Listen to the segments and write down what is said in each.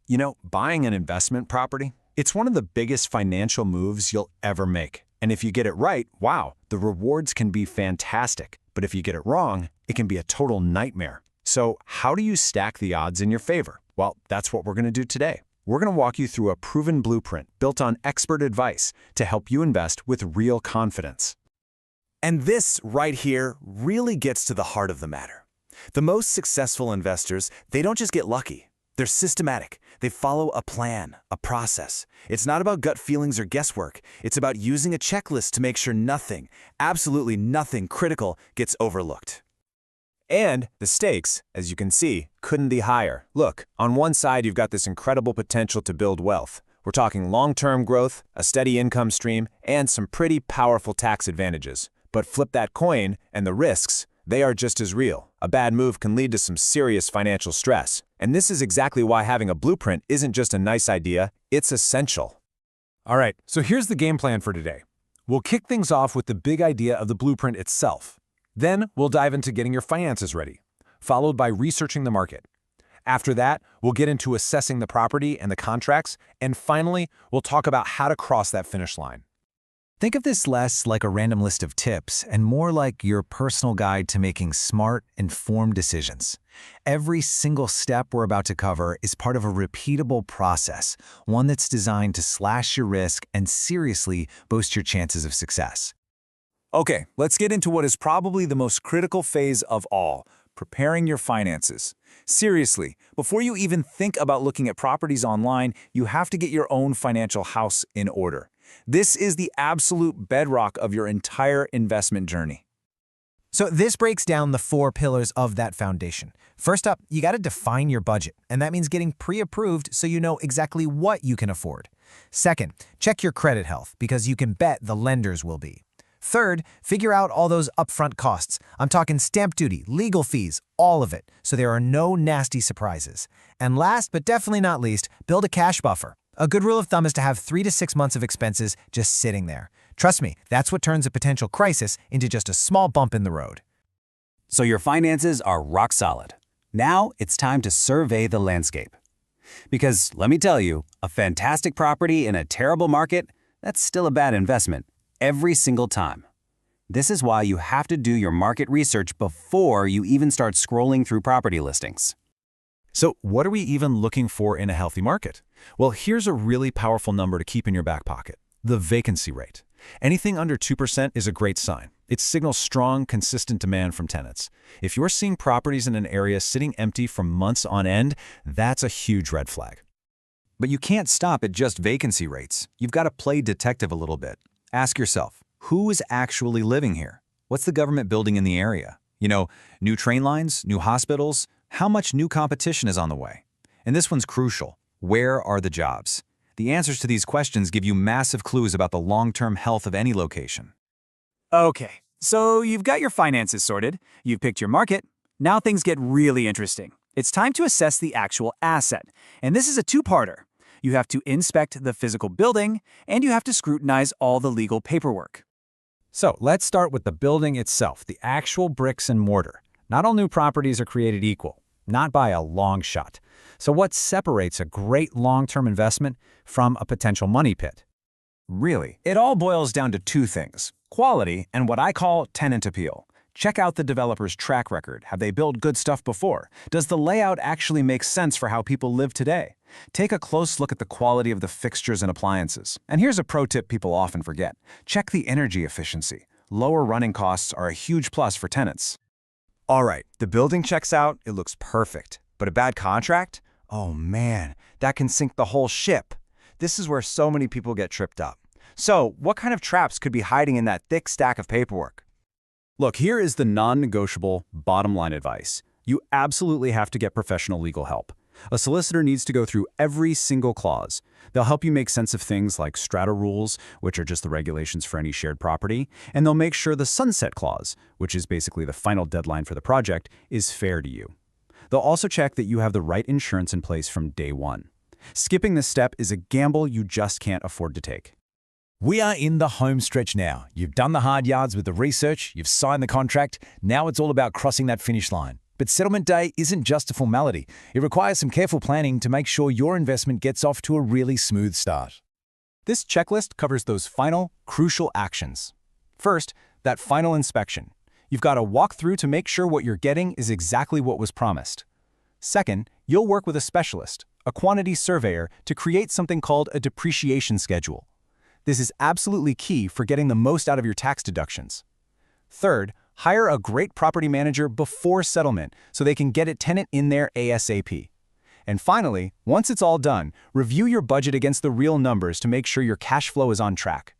You know, buying an investment property, it's one of the biggest financial moves you'll ever make. And if you get it right, wow, the rewards can be fantastic. But if you get it wrong, it can be a total nightmare. So how do you stack the odds in your favor? Well, that's what we're going to do today. We're going to walk you through a proven blueprint built on expert advice to help you invest with real confidence. And this right here really gets to the heart of the matter. The most successful investors, they don't just get lucky. They're systematic. They follow a plan, a process. It's not about gut feelings or guesswork. It's about using a checklist to make sure nothing, absolutely nothing critical gets overlooked. And the stakes, as you can see, couldn't be higher. Look, on one side you've got this incredible potential to build wealth. We're talking long-term growth, a steady income stream, and some pretty powerful tax advantages. But flip that coin, and the risks, they are just as real. A bad move can lead to some serious financial stress. And this is exactly why having a blueprint isn't just a nice idea, it's essential. All right, so here's the game plan for today. We'll kick things off with the big idea of the blueprint itself. Then we'll dive into getting your finances ready, followed by researching the market. After that, we'll get into assessing the property and the contracts, and finally, we'll talk about how to cross that finish line. Think of this less like a random list of tips and more like your personal guide to making smart, informed decisions. Every single step we're about to cover is part of a repeatable process, one that's designed to slash your risk and seriously boost your chances of success. Okay, let's get into what is probably the most critical phase of all, preparing your finances. Seriously, before you even think about looking at properties online, you have to get your own financial house in order. This is the absolute bedrock of your entire investment journey. So this breaks down the 4 pillars of that foundation. First up, you got to define your budget, and that means getting pre-approved so you know exactly what you can afford. Second, check your credit health, because you can bet the lenders will be. Third, figure out all those upfront costs. I'm talking stamp duty, legal fees, all of it, so there are no nasty surprises. And last, but definitely not least, build a cash buffer. A good rule of thumb is to have 3 to 6 months of expenses just sitting there. Trust me, that's what turns a potential crisis into just a small bump in the road. So your finances are rock solid. Now it's time to survey the landscape. Because let me tell you, a fantastic property in a terrible market, that's still a bad investment. Every single time. This is why you have to do your market research before you even start scrolling through property listings. So what are we even looking for in a healthy market? Well, here's a really powerful number to keep in your back pocket: the vacancy rate. Anything under 2% is a great sign. It signals strong, consistent demand from tenants. If you're seeing properties in an area sitting empty for months on end, that's a huge red flag. But you can't stop at just vacancy rates. You've got to play detective a little bit. Ask yourself, who is actually living here? What's the government building in the area? You know, new train lines, new hospitals? How much new competition is on the way? And this one's crucial. Where are the jobs? The answers to these questions give you massive clues about the long-term health of any location. Okay, so you've got your finances sorted, you've picked your market, now things get really interesting. It's time to assess the actual asset, and this is a two-parter. You have to inspect the physical building, and you have to scrutinize all the legal paperwork. So let's start with the building itself, the actual bricks and mortar. Not all new properties are created equal, not by a long shot. So what separates a great long-term investment from a potential money pit? Really, it all boils down to 2 things: quality and what I call tenant appeal. Check out the developer's track record. Have they built good stuff before? Does the layout actually make sense for how people live today? Take a close look at the quality of the fixtures and appliances. And here's a pro tip people often forget. Check the energy efficiency. Lower running costs are a huge plus for tenants. All right, the building checks out, it looks perfect. But a bad contract? Oh man, that can sink the whole ship. This is where so many people get tripped up. So, what kind of traps could be hiding in that thick stack of paperwork? Look, here is the non-negotiable bottom line advice. You absolutely have to get professional legal help. A solicitor needs to go through every single clause. They'll help you make sense of things like strata rules, which are just the regulations for any shared property, and they'll make sure the sunset clause, which is basically the final deadline for the project, is fair to you. They'll also check that you have the right insurance in place from day one. Skipping this step is a gamble you just can't afford to take. We are in the home stretch now. You've done the hard yards with the research, you've signed the contract, now it's all about crossing that finish line. But settlement day isn't just a formality. It requires some careful planning to make sure your investment gets off to a really smooth start. This checklist covers those final, crucial actions. First, that final inspection. You've got to walk through to make sure what you're getting is exactly what was promised. Second, you'll work with a specialist, a quantity surveyor, to create something called a depreciation schedule. This is absolutely key for getting the most out of your tax deductions. Third, hire a great property manager before settlement so they can get a tenant in there ASAP. And finally, once it's all done, review your budget against the real numbers to make sure your cash flow is on track.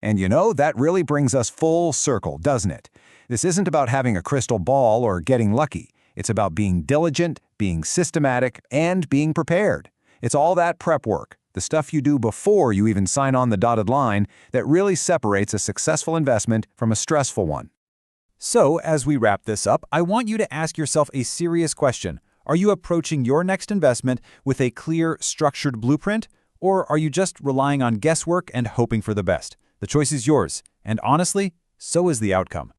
And you know, that really brings us full circle, doesn't it? This isn't about having a crystal ball or getting lucky. It's about being diligent, being systematic, and being prepared. It's all that prep work, the stuff you do before you even sign on the dotted line, that really separates a successful investment from a stressful one. So, as we wrap this up, I want you to ask yourself a serious question. Are you approaching your next investment with a clear, structured blueprint, or are you just relying on guesswork and hoping for the best? The choice is yours, and honestly, so is the outcome.